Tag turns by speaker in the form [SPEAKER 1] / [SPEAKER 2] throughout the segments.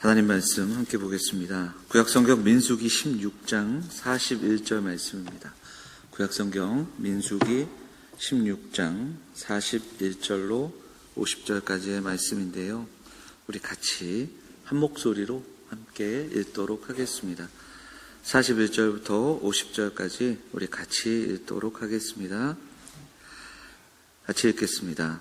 [SPEAKER 1] 하나님 말씀 함께 보겠습니다. 구약성경 민수기 16장 41절 말씀입니다. 구약성경 민수기 16장 41절로 50절까지의 말씀인데요. 우리 같이 한 목소리로 함께 읽도록 하겠습니다. 41절부터 50절까지 우리 같이 읽도록 하겠습니다. 같이 읽겠습니다.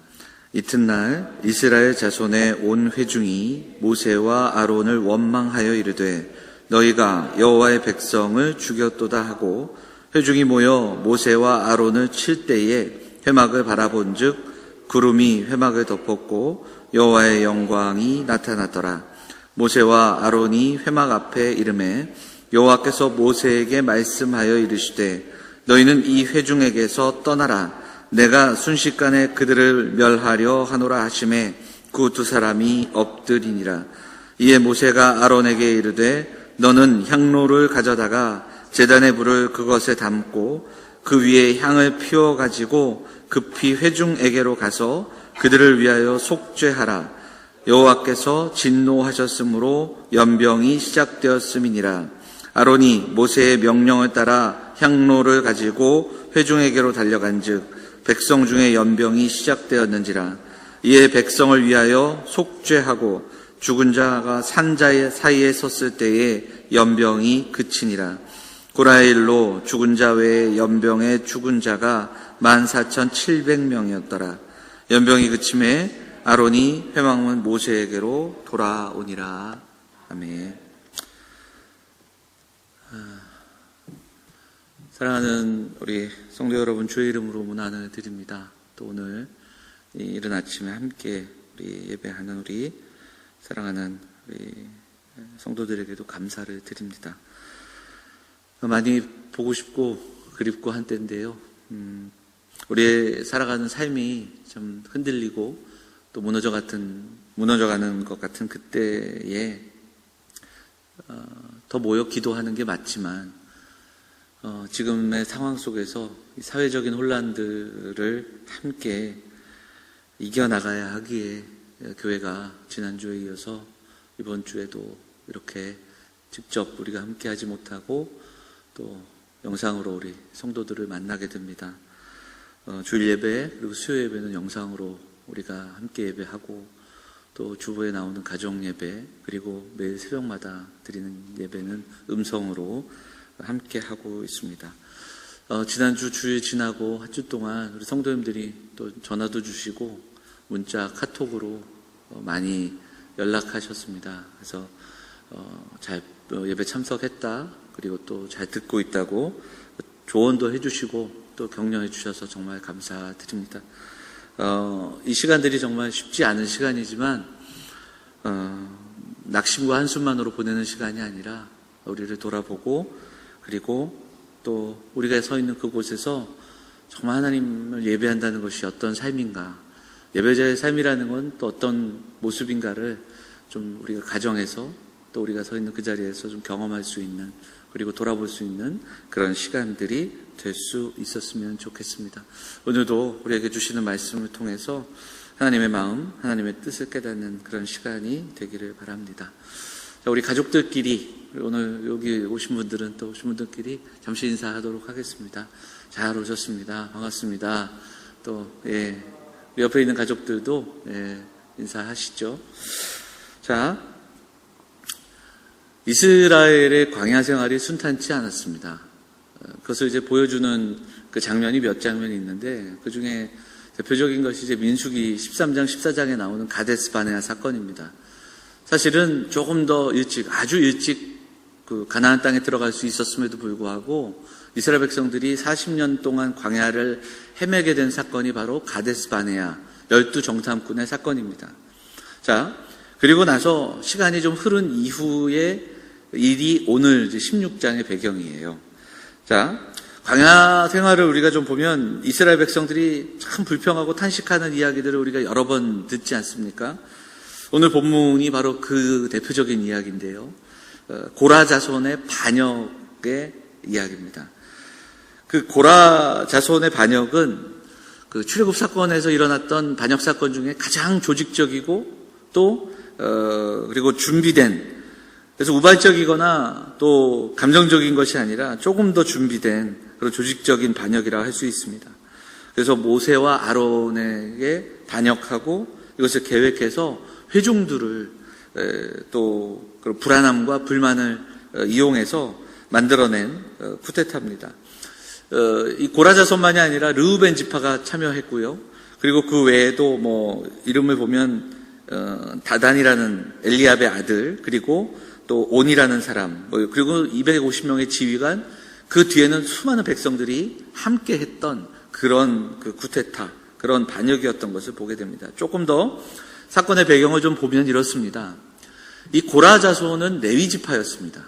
[SPEAKER 1] 이튿날 이스라엘 자손의 온 회중이 모세와 아론을 원망하여 이르되 너희가 여호와의 백성을 죽였도다 하고 회중이 모여 모세와 아론을 칠 때에 회막을 바라본즉 구름이 회막을 덮었고 여호와의 영광이 나타났더라. 모세와 아론이 회막 앞에 이르매 여호와께서 모세에게 말씀하여 이르시되 너희는 이 회중에게서 떠나라. 내가 순식간에 그들을 멸하려 하노라 하시매 그 두 사람이 엎드리니라. 이에 모세가 아론에게 이르되 너는 향로를 가져다가 제단의 불을 그것에 담고 그 위에 향을 피워 가지고 급히 회중에게로 가서 그들을 위하여 속죄하라. 여호와께서 진노하셨으므로 연병이 시작되었음이니라. 아론이 모세의 명령을 따라 향로를 가지고 회중에게로 달려간즉 백성 중에 연병이 시작되었는지라. 이에 백성을 위하여 속죄하고 죽은 자가 산 자 사이에 섰을 때에 연병이 그치니라. 고라의 일로 죽은 자 외에 연병에 죽은 자가 14,700명이었더라. 연병이 그침에 아론이 회막문 모세에게로 돌아오니라. 아멘. 사랑하는 우리 성도 여러분, 주의 이름으로 문안을 드립니다. 또 오늘 이 이른 아침에 함께 우리 예배하는 우리 사랑하는 우리 성도들에게도 감사를 드립니다. 많이 보고 싶고 그립고 한 때인데요. 우리의 살아가는 삶이 좀 흔들리고 또 무너져가는 것 같은 그때에 더 모여 기도하는 게 맞지만 지금의 상황 속에서 사회적인 혼란들을 함께 이겨나가야 하기에 교회가 지난주에 이어서 이번 주에도 이렇게 직접 우리가 함께 하지 못하고 또 영상으로 우리 성도들을 만나게 됩니다. 주일 예배 그리고 수요 예배는 영상으로 우리가 함께 예배하고 또 주보에 나오는 가정 예배 그리고 매일 새벽마다 드리는 예배는 음성으로 함께 하고 있습니다. 지난주 주일 지나고 한 주 동안 우리 성도님들이 또 전화도 주시고 문자, 카톡으로 많이 연락하셨습니다. 그래서 잘 예배 참석했다 그리고 또 잘 듣고 있다고 조언도 해주시고 또 격려해 주셔서 정말 감사드립니다. 이 시간들이 정말 쉽지 않은 시간이지만 낙심과 한숨만으로 보내는 시간이 아니라 우리를 돌아보고 그리고 또 우리가 서 있는 그곳에서 정말 하나님을 예배한다는 것이 어떤 삶인가, 예배자의 삶이라는 건 또 어떤 모습인가를 좀 우리가 가정에서 또 우리가 서 있는 그 자리에서 좀 경험할 수 있는 그리고 돌아볼 수 있는 그런 시간들이 될 수 있었으면 좋겠습니다. 오늘도 우리에게 주시는 말씀을 통해서 하나님의 마음, 하나님의 뜻을 깨닫는 그런 시간이 되기를 바랍니다. 자, 우리 가족들끼리 오늘 여기 오신 분들은 또 오신 분들끼리 잠시 인사하도록 하겠습니다. 잘 오셨습니다. 반갑습니다. 또 우리 옆에 있는 가족들도 인사하시죠. 자, 이스라엘의 광야 생활이 순탄치 않았습니다. 그것을 이제 보여주는 그 장면이 몇 장면이 있는데 그 중에 대표적인 것이 이제 민수기 13장 14장에 나오는 가데스 바네아 사건입니다. 사실은 조금 더 일찍, 아주 일찍 그 가나안 땅에 들어갈 수 있었음에도 불구하고 이스라엘 백성들이 40년 동안 광야를 헤매게 된 사건이 바로 가데스 바네아 12정탐꾼의 사건입니다. 자, 그리고 나서 시간이 좀 흐른 이후의 일이 오늘 이제 16장의 배경이에요. 자, 광야 생활을 우리가 좀 보면 이스라엘 백성들이 참 불평하고 탄식하는 이야기들을 우리가 여러 번 듣지 않습니까? 오늘 본문이 바로 그 대표적인 이야기인데요. 고라 자손의 반역의 이야기입니다. 그 고라 자손의 반역은 그 출애굽 사건에서 일어났던 반역 사건 중에 가장 조직적이고 또 그리고 준비된, 그래서 우발적이거나 또 감정적인 것이 아니라 조금 더 준비된 그런 조직적인 반역이라고 할 수 있습니다. 그래서 모세와 아론에게 반역하고 이것을 계획해서 회중들을 또 그런 불안함과 불만을 이용해서 만들어낸 쿠데타입니다. 이 고라 자손만이 아니라 르우벤 지파가 참여했고요. 그리고 그 외에도 이름을 보면 다단이라는 엘리압의 아들, 그리고 또 온이라는 사람, 그리고 250명의 지휘관, 그 뒤에는 수많은 백성들이 함께 했던 그런 그 쿠데타, 그런 반역이었던 것을 보게 됩니다. 조금 더 사건의 배경을 좀 보면 이렇습니다. 이 고라 자손은 레위 지파였습니다.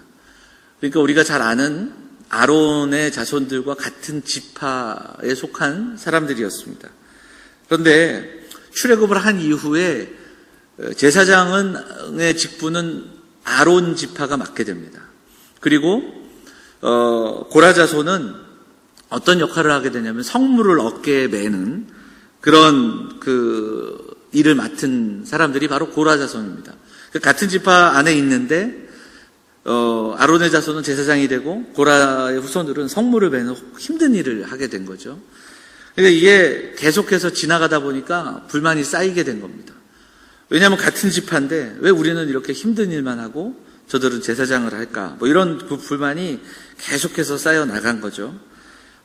[SPEAKER 1] 그러니까 우리가 잘 아는 아론의 자손들과 같은 지파에 속한 사람들이었습니다. 그런데 출애굽을 한 이후에 제사장의 직분은 아론 지파가 맡게 됩니다. 그리고 고라 자손은 어떤 역할을 하게 되냐면 성물을 어깨에 매는 그런 그 일을 맡은 사람들이 바로 고라 자손입니다. 같은 지파 안에 있는데 아론의 자손은 제사장이 되고 고라의 후손들은 성물을 매는 힘든 일을 하게 된 거죠. 그러니까 이게 계속해서 지나가다 보니까 불만이 쌓이게 된 겁니다. 왜냐하면 같은 지파인데 왜 우리는 이렇게 힘든 일만 하고 저들은 제사장을 할까? 이런 그 불만이 계속해서 쌓여 나간 거죠.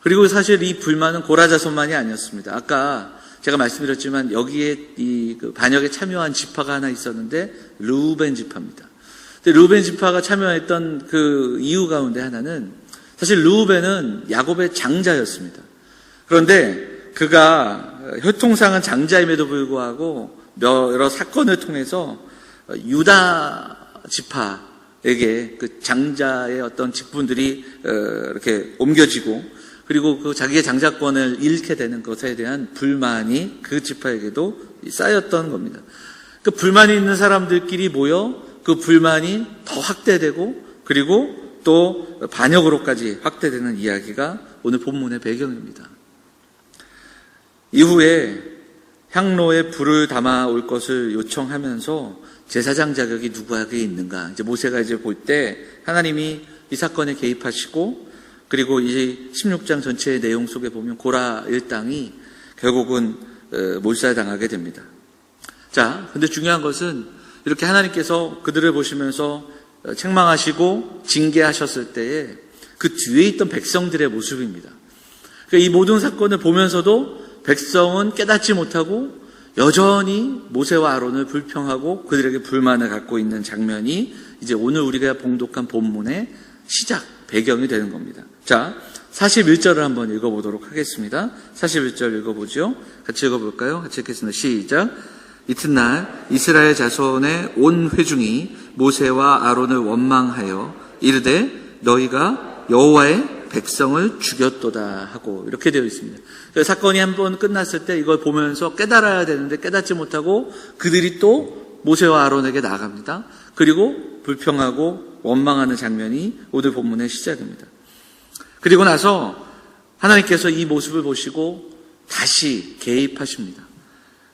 [SPEAKER 1] 그리고 사실 이 불만은 고라 자손만이 아니었습니다. 아까 제가 말씀드렸지만 여기에 그 반역에 참여한 지파가 하나 있었는데 르우벤 지파입니다. 근데 르우벤 지파가 참여했던 그 이유 가운데 하나는 사실 르우벤은 야곱의 장자였습니다. 그런데 그가 혈통상은 장자임에도 불구하고 여러 사건을 통해서 유다 지파에게 그 장자의 어떤 직분들이 이렇게 옮겨지고 그리고 그 자기의 장자권을 잃게 되는 것에 대한 불만이 그 지파에게도 쌓였던 겁니다. 그 불만이 있는 사람들끼리 모여 그 불만이 더 확대되고 그리고 또 반역으로까지 확대되는 이야기가 오늘 본문의 배경입니다. 이후에 향로에 불을 담아 올 것을 요청하면서 제사장 자격이 누구에게 있는가? 이제 모세가 이제 볼 때 하나님이 이 사건에 개입하시고 그리고 이 16장 전체의 내용 속에 보면 고라 일당이 결국은 몰살당하게 됩니다. 자, 근데 중요한 것은 이렇게 하나님께서 그들을 보시면서 책망하시고 징계하셨을 때에 그 뒤에 있던 백성들의 모습입니다. 그러니까 이 모든 사건을 보면서도 백성은 깨닫지 못하고 여전히 모세와 아론을 불평하고 그들에게 불만을 갖고 있는 장면이 이제 오늘 우리가 봉독한 본문의 시작, 배경이 되는 겁니다. 자, 41절을 한번 읽어보도록 하겠습니다. 41절 읽어보죠. 같이 읽어볼까요? 같이 읽겠습니다. 시작. 이튿날 이스라엘 자손의 온 회중이 모세와 아론을 원망하여 이르되 너희가 여호와의 백성을 죽였도다 하고 이렇게 되어 있습니다. 사건이 한번 끝났을 때 이걸 보면서 깨달아야 되는데 깨닫지 못하고 그들이 또 모세와 아론에게 나아갑니다. 그리고 불평하고 원망하는 장면이 오늘 본문의 시작입니다. 그리고 나서 하나님께서 이 모습을 보시고 다시 개입하십니다.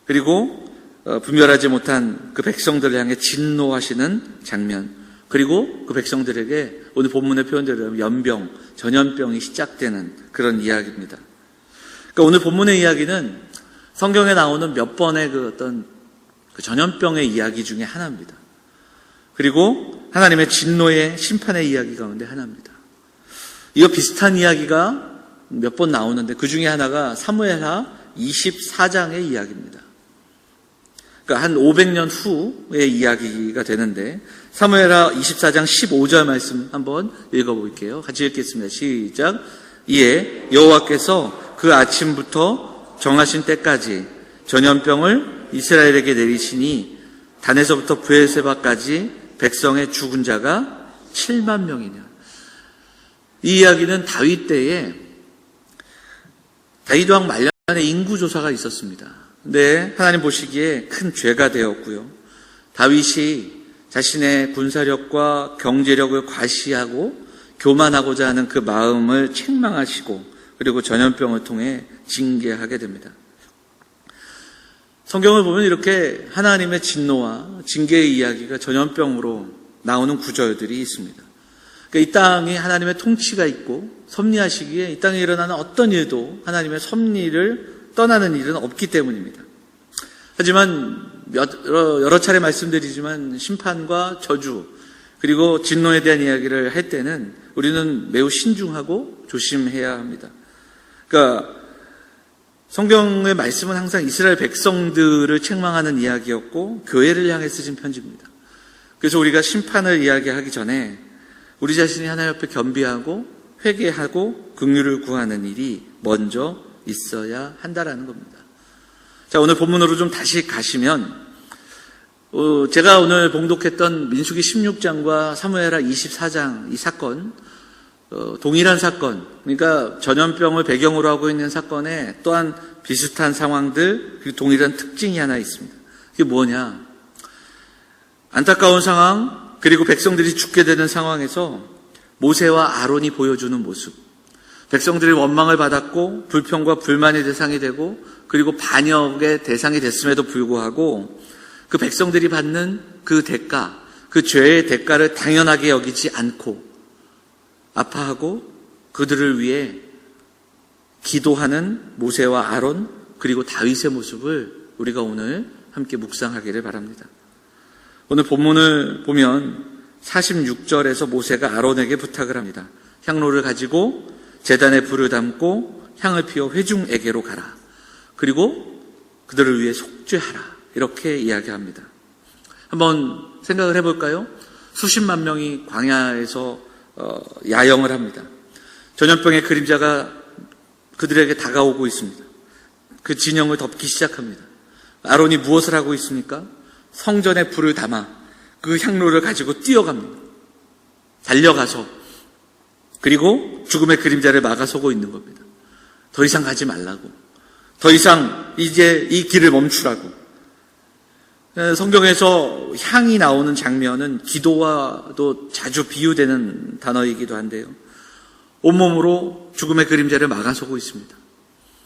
[SPEAKER 1] 그리고 분별하지 못한 그 백성들을 향해 진노하시는 장면, 그리고 그 백성들에게 오늘 본문의 표현대로 연병, 전염병이 시작되는 그런 이야기입니다. 그러니까 오늘 본문의 이야기는 성경에 나오는 몇 번의 그 어떤 그 전염병의 이야기 중에 하나입니다. 그리고 하나님의 진노의 심판의 이야기 가운데 하나입니다. 이거 비슷한 이야기가 몇 번 나오는데 그 중에 하나가 사무엘하 24장의 이야기입니다. 그러니까 한 500년 후의 이야기가 되는데 사무엘하 24장 15절 말씀 한번 읽어볼게요. 같이 읽겠습니다. 시작. 이에 여호와께서 그 아침부터 정하신 때까지 전염병을 이스라엘에게 내리시니 단에서부터 브엘세바까지 백성의 죽은 자가 7만 명이냐. 이 이야기는 다윗 때에 다윗 왕 말년에 인구조사가 있었습니다. 근데 하나님 보시기에 큰 죄가 되었고요. 다윗이 자신의 군사력과 경제력을 과시하고 교만하고자 하는 그 마음을 책망하시고 그리고 전염병을 통해 징계하게 됩니다. 성경을 보면 이렇게 하나님의 진노와 징계의 이야기가 전염병으로 나오는 구절들이 있습니다. 그러니까 이 땅에 하나님의 통치가 있고 섭리하시기에 이 땅에 일어나는 어떤 일도 하나님의 섭리를 떠나는 일은 없기 때문입니다. 하지만 여러 차례 말씀드리지만 심판과 저주 그리고 진노에 대한 이야기를 할 때는 우리는 매우 신중하고 조심해야 합니다. 그러니까 성경의 말씀은 항상 이스라엘 백성들을 책망하는 이야기였고 교회를 향해 쓰신 편지입니다. 그래서 우리가 심판을 이야기하기 전에 우리 자신이 하나님 앞에 겸비하고 회개하고 긍휼을 구하는 일이 먼저 있어야 한다라는 겁니다. 자, 오늘 본문으로 좀 다시 가시면 제가 오늘 봉독했던 민수기 16장과 사무엘하 24장 이 사건 동일한 사건, 그러니까 전염병을 배경으로 하고 있는 사건에 또한 비슷한 상황들 그리고 동일한 특징이 하나 있습니다. 그게 뭐냐? 안타까운 상황 그리고 백성들이 죽게 되는 상황에서 모세와 아론이 보여주는 모습, 백성들이 원망을 받았고 불평과 불만의 대상이 되고 그리고 반역의 대상이 됐음에도 불구하고 그 백성들이 받는 그 대가, 그 죄의 대가를 당연하게 여기지 않고 아파하고 그들을 위해 기도하는 모세와 아론 그리고 다윗의 모습을 우리가 오늘 함께 묵상하기를 바랍니다. 오늘 본문을 보면 46절에서 모세가 아론에게 부탁을 합니다. 향로를 가지고 제단에 불을 담고 향을 피워 회중에게로 가라. 그리고 그들을 위해 속죄하라. 이렇게 이야기합니다. 한번 생각을 해볼까요? 수십만 명이 광야에서 야영을 합니다. 전염병의 그림자가 그들에게 다가오고 있습니다. 그 진영을 덮기 시작합니다. 아론이 무엇을 하고 있습니까? 성전에 불을 담아 그 향로를 가지고 뛰어갑니다. 달려가서 그리고 죽음의 그림자를 막아서고 있는 겁니다. 더 이상 가지 말라고. 더 이상 이제 이 길을 멈추라고. 성경에서 향이 나오는 장면은 기도와도 자주 비유되는 단어이기도 한데요. 온몸으로 죽음의 그림자를 막아서고 있습니다.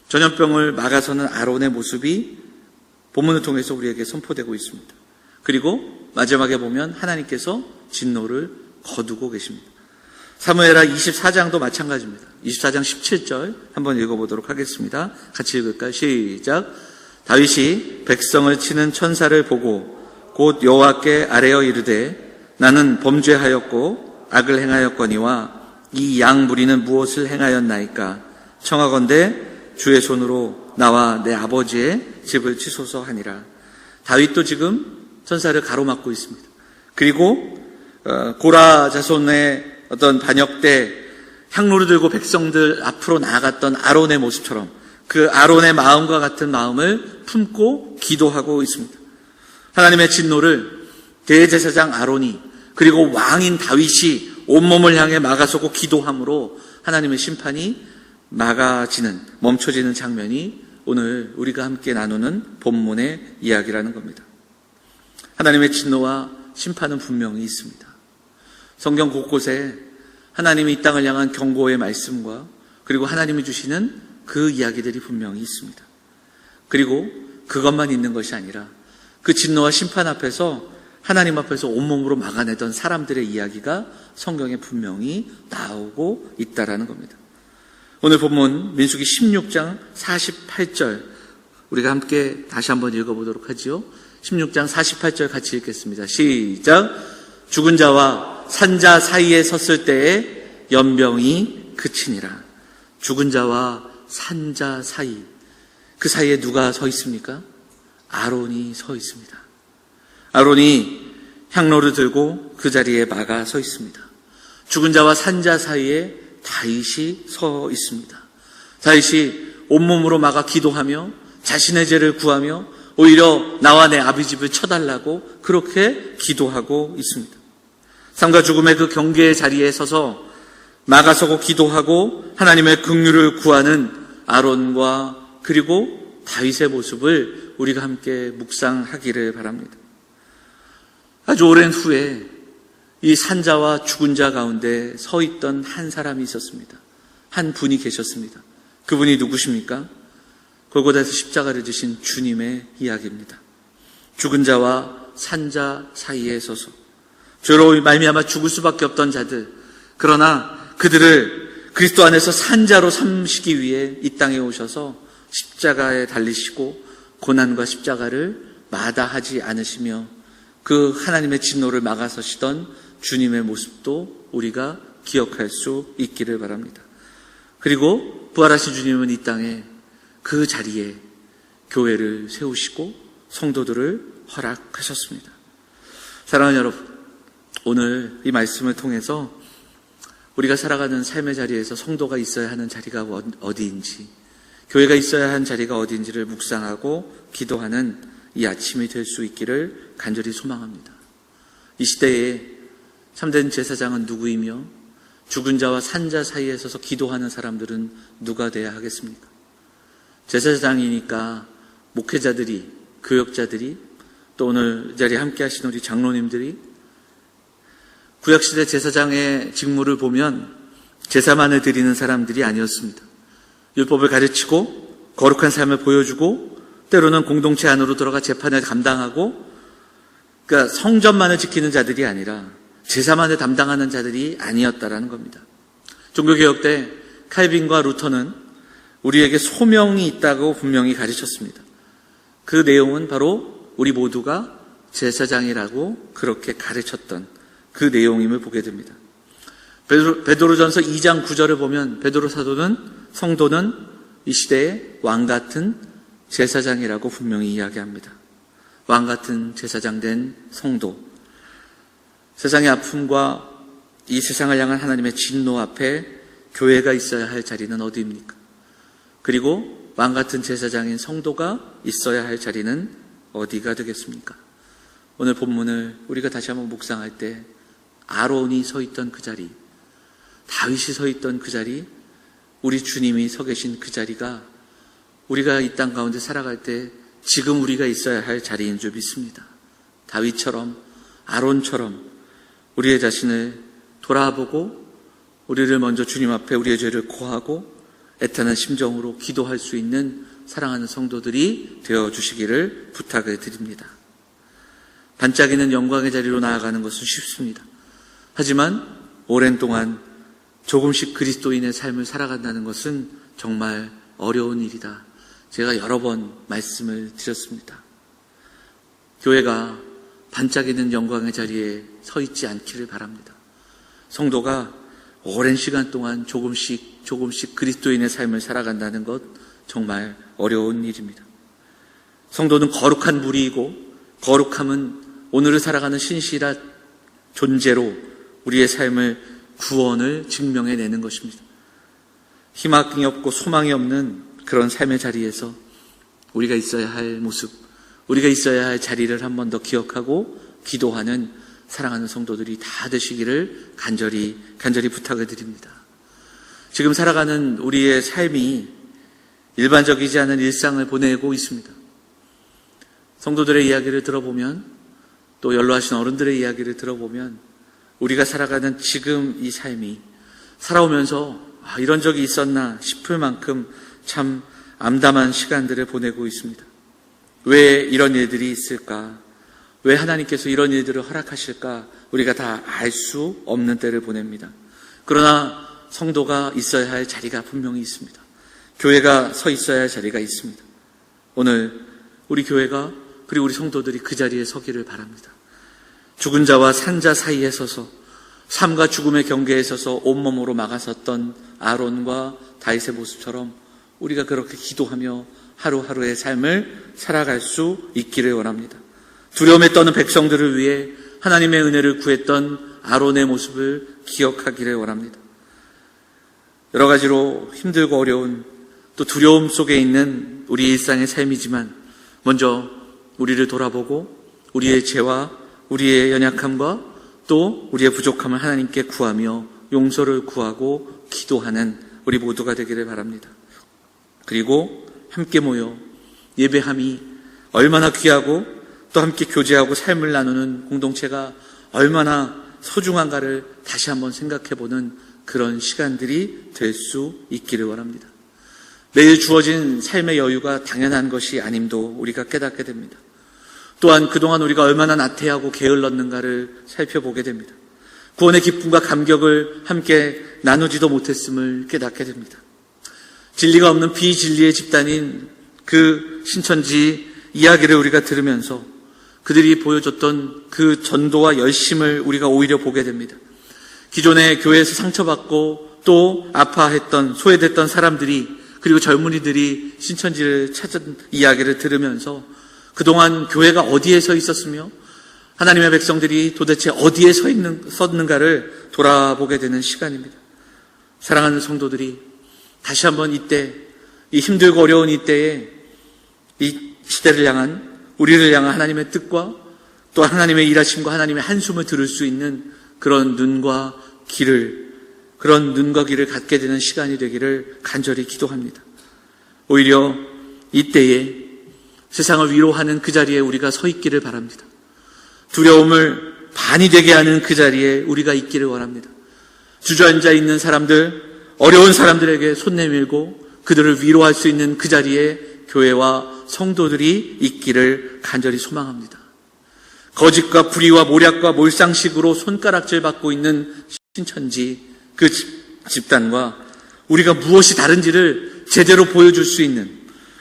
[SPEAKER 1] 전염병을 막아서는 아론의 모습이 본문을 통해서 우리에게 선포되고 있습니다. 그리고 마지막에 보면 하나님께서 진노를 거두고 계십니다. 사무엘하 24장도 마찬가지입니다. 24장 17절 한번 읽어보도록 하겠습니다. 같이 읽을까요? 시작. 다윗이 백성을 치는 천사를 보고 곧 여호와께 아뢰어 이르되 나는 범죄하였고 악을 행하였거니와 이 양 무리는 무엇을 행하였나이까? 청하건대 주의 손으로 나와 내 아버지의 집을 치소서 하니라. 다윗도 지금 천사를 가로막고 있습니다. 그리고 고라 자손의 어떤 반역 때 향로를 들고 백성들 앞으로 나아갔던 아론의 모습처럼 그 아론의 마음과 같은 마음을 품고 기도하고 있습니다. 하나님의 진노를 대제사장 아론이 그리고 왕인 다윗이 온몸을 향해 막아서고 기도함으로 하나님의 심판이 막아지는, 멈춰지는 장면이 오늘 우리가 함께 나누는 본문의 이야기라는 겁니다. 하나님의 진노와 심판은 분명히 있습니다. 성경 곳곳에 하나님이 이 땅을 향한 경고의 말씀과 그리고 하나님이 주시는 그 이야기들이 분명히 있습니다. 그리고 그것만 있는 것이 아니라 그 진노와 심판 앞에서 하나님 앞에서 온몸으로 막아내던 사람들의 이야기가 성경에 분명히 나오고 있다라는 겁니다. 오늘 본문 민수기 16장 48절 우리가 함께 다시 한번 읽어보도록 하지요. 16장 48절 같이 읽겠습니다. 시작. 죽은 자와 산자 사이에 섰을 때에 연병이 그치니라. 죽은 자와 산자 사이, 그 사이에 누가 서 있습니까? 아론이 서 있습니다. 아론이 향로를 들고 그 자리에 막아 서 있습니다. 죽은 자와 산자 사이에 다윗이 서 있습니다. 다윗이 온몸으로 막아 기도하며 자신의 죄를 구하며 오히려 나와 내 아비 집을 쳐달라고 그렇게 기도하고 있습니다. 삶과 죽음의 그 경계의 자리에 서서 막아서고 기도하고 하나님의 긍휼을 구하는 아론과 그리고 다윗의 모습을 우리가 함께 묵상하기를 바랍니다. 아주 오랜 후에 이 산자와 죽은 자 가운데 서 있던 한 사람이 있었습니다. 한 분이 계셨습니다. 그분이 누구십니까? 골고다에서 십자가를 지신 주님의 이야기입니다. 죽은 자와 산 자 사이에 서서 죄로 말미암아 죽을 수밖에 없던 자들, 그러나 그들을 그리스도 안에서 산 자로 삼시기 위해 이 땅에 오셔서 십자가에 달리시고 고난과 십자가를 마다하지 않으시며 그 하나님의 진노를 막아서시던 주님의 모습도 우리가 기억할 수 있기를 바랍니다. 그리고 부활하신 주님은 이 땅에 그 자리에 교회를 세우시고 성도들을 허락하셨습니다. 사랑하는 여러분, 오늘 이 말씀을 통해서 우리가 살아가는 삶의 자리에서 성도가 있어야 하는 자리가 어디인지, 교회가 있어야 하는 자리가 어디인지를 묵상하고 기도하는 이 아침이 될 수 있기를 간절히 소망합니다. 이 시대에 참된 제사장은 누구이며 죽은 자와 산 자 사이에 서서 기도하는 사람들은 누가 돼야 하겠습니까? 제사장이니까 목회자들이, 교역자들이, 또 오늘 이 자리에 함께 하신 우리 장로님들이 구약시대 제사장의 직무를 보면 제사만을 드리는 사람들이 아니었습니다. 율법을 가르치고 거룩한 삶을 보여주고 때로는 공동체 안으로 들어가 재판을 감당하고, 그러니까 성전만을 지키는 자들이 아니라 제사만을 담당하는 자들이 아니었다라는 겁니다. 종교개혁 때 칼빈과 루터는 우리에게 소명이 있다고 분명히 가르쳤습니다. 그 내용은 바로 우리 모두가 제사장이라고 그렇게 가르쳤던 그 내용임을 보게 됩니다. 베드로전서 2장 9절을 보면 베드로 사도는 성도는 이 시대의 왕같은 제사장이라고 분명히 이야기합니다. 왕같은 제사장 된 성도, 세상의 아픔과 이 세상을 향한 하나님의 진노 앞에 교회가 있어야 할 자리는 어디입니까? 그리고 왕같은 제사장인 성도가 있어야 할 자리는 어디가 되겠습니까? 오늘 본문을 우리가 다시 한번 묵상할 때 아론이 서 있던 그 자리, 다윗이 서 있던 그 자리, 우리 주님이 서 계신 그 자리가 우리가 이 땅 가운데 살아갈 때 지금 우리가 있어야 할 자리인 줄 믿습니다. 다윗처럼, 아론처럼 우리의 자신을 돌아보고 우리를 먼저 주님 앞에 우리의 죄를 고하고 애타는 심정으로 기도할 수 있는 사랑하는 성도들이 되어주시기를 부탁을 드립니다. 반짝이는 영광의 자리로 나아가는 것은 쉽습니다. 하지만 오랜 동안 조금씩 그리스도인의 삶을 살아간다는 것은 정말 어려운 일이다. 제가 여러 번 말씀을 드렸습니다. 교회가 반짝이는 영광의 자리에 서 있지 않기를 바랍니다. 성도가 오랜 시간 동안 조금씩 그리스도인의 삶을 살아간다는 것 정말 어려운 일입니다. 성도는 거룩한 무리이고 거룩함은 오늘을 살아가는 신실한 존재로 우리의 삶을 구원을 증명해내는 것입니다. 희망이 없고 소망이 없는 그런 삶의 자리에서 우리가 있어야 할 모습, 우리가 있어야 할 자리를 한 번 더 기억하고 기도하는 사랑하는 성도들이 다 되시기를 간절히 부탁을 드립니다. 지금 살아가는 우리의 삶이 일반적이지 않은 일상을 보내고 있습니다. 성도들의 이야기를 들어보면, 또 연로하신 어른들의 이야기를 들어보면 우리가 살아가는 지금 이 삶이 살아오면서 이런 적이 있었나 싶을 만큼 참 암담한 시간들을 보내고 있습니다. 왜 이런 일들이 있을까? 왜 하나님께서 이런 일들을 허락하실까? 우리가 다 알 수 없는 때를 보냅니다. 그러나 성도가 있어야 할 자리가 분명히 있습니다. 교회가 서 있어야 할 자리가 있습니다. 오늘 우리 교회가, 그리고 우리 성도들이 그 자리에 서기를 바랍니다. 죽은 자와 산 자 사이에 서서 삶과 죽음의 경계에 서서 온몸으로 막아섰던 아론과 다윗의 모습처럼 우리가 그렇게 기도하며 하루하루의 삶을 살아갈 수 있기를 원합니다. 두려움에 떠는 백성들을 위해 하나님의 은혜를 구했던 아론의 모습을 기억하기를 원합니다. 여러 가지로 힘들고 어려운, 또 두려움 속에 있는 우리 일상의 삶이지만 먼저 우리를 돌아보고 우리의 죄와 우리의 연약함과 또 우리의 부족함을 하나님께 구하며 용서를 구하고 기도하는 우리 모두가 되기를 바랍니다. 그리고 함께 모여 예배함이 얼마나 귀하고 또 함께 교제하고 삶을 나누는 공동체가 얼마나 소중한가를 다시 한번 생각해보는 그런 시간들이 될 수 있기를 원합니다. 매일 주어진 삶의 여유가 당연한 것이 아님도 우리가 깨닫게 됩니다. 또한 그동안 우리가 얼마나 나태하고 게을렀는가를 살펴보게 됩니다. 구원의 기쁨과 감격을 함께 나누지도 못했음을 깨닫게 됩니다. 진리가 없는 비진리의 집단인 그 신천지 이야기를 우리가 들으면서 그들이 보여줬던 그 전도와 열심을 우리가 오히려 보게 됩니다. 기존의 교회에서 상처받고 또 아파했던, 소외됐던 사람들이, 그리고 젊은이들이 신천지를 찾은 이야기를 들으면서 그동안 교회가 어디에 서 있었으며 하나님의 백성들이 도대체 어디에 섰는가를 돌아보게 되는 시간입니다. 사랑하는 성도들이 다시 한번 이때, 이 힘들고 어려운 이때에 이 시대를 향한, 우리를 향한 하나님의 뜻과 또 하나님의 일하심과 하나님의 한숨을 들을 수 있는 그런 눈과 귀를 갖게 되는 시간이 되기를 간절히 기도합니다. 오히려 이때에 세상을 위로하는 그 자리에 우리가 서 있기를 바랍니다. 두려움을 반이 되게 하는 그 자리에 우리가 있기를 원합니다. 주저앉아 있는 사람들, 어려운 사람들에게 손 내밀고 그들을 위로할 수 있는 그 자리에 교회와 성도들이 있기를 간절히 소망합니다. 거짓과 불의와 모략과 몰상식으로 손가락질 받고 있는 신천지 그 집단과 우리가 무엇이 다른지를 제대로 보여줄 수 있는,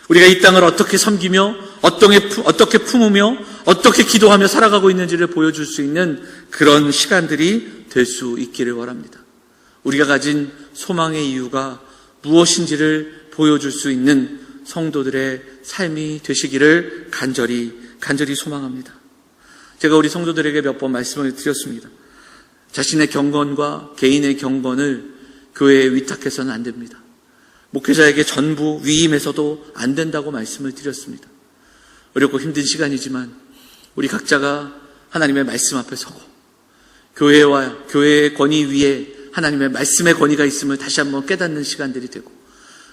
[SPEAKER 1] 우리가 이 땅을 어떻게 섬기며 어떻게 품으며 어떻게 기도하며 살아가고 있는지를 보여줄 수 있는 그런 시간들이 될 수 있기를 원합니다. 우리가 가진 소망의 이유가 무엇인지를 보여줄 수 있는 성도들의 삶이 되시기를 간절히 소망합니다. 제가 우리 성도들에게 몇 번 말씀을 드렸습니다. 자신의 경건과 개인의 경건을 교회에 위탁해서는 안 됩니다. 목회자에게 전부 위임해서도 안 된다고 말씀을 드렸습니다. 어렵고 힘든 시간이지만 우리 각자가 하나님의 말씀 앞에 서고 교회와 교회의 권위 위에 하나님의 말씀의 권위가 있음을 다시 한번 깨닫는 시간들이 되고,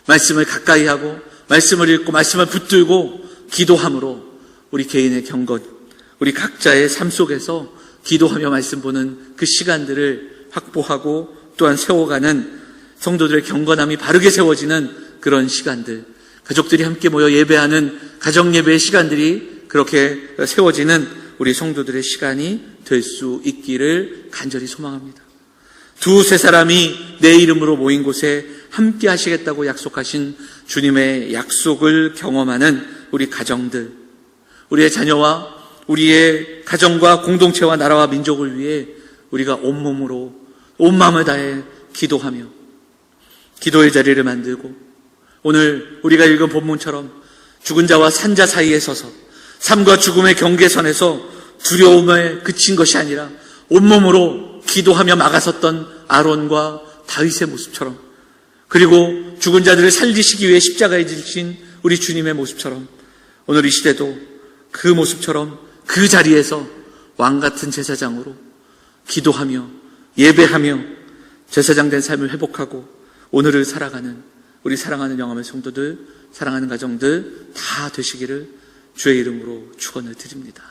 [SPEAKER 1] 말씀을 가까이 하고 말씀을 읽고 말씀을 붙들고 기도함으로 우리 개인의 경건, 우리 각자의 삶 속에서 기도하며 말씀 보는 그 시간들을 확보하고 또한 세워가는, 성도들의 경건함이 바르게 세워지는 그런 시간들, 가족들이 함께 모여 예배하는 가정 예배의 시간들이 그렇게 세워지는 우리 성도들의 시간이 될 수 있기를 간절히 소망합니다. 두세 사람이 내 이름으로 모인 곳에 함께 하시겠다고 약속하신 주님의 약속을 경험하는 우리 가정들, 우리의 자녀와 우리의 가정과 공동체와 나라와 민족을 위해 우리가 온몸으로 온 마음을 다해 기도하며 기도의 자리를 만들고, 오늘 우리가 읽은 본문처럼 죽은 자와 산 자 사이에 서서 삶과 죽음의 경계선에서 두려움에 그친 것이 아니라 온몸으로 기도하며 막아섰던 아론과 다윗의 모습처럼, 그리고 죽은 자들을 살리시기 위해 십자가에 지신 우리 주님의 모습처럼 오늘 이 시대도 그 모습처럼 그 자리에서 왕같은 제사장으로 기도하며 예배하며 제사장 된 삶을 회복하고 오늘을 살아가는 우리 사랑하는 영암의 성도들, 사랑하는 가정들 다 되시기를 주의 이름으로 축원을 드립니다.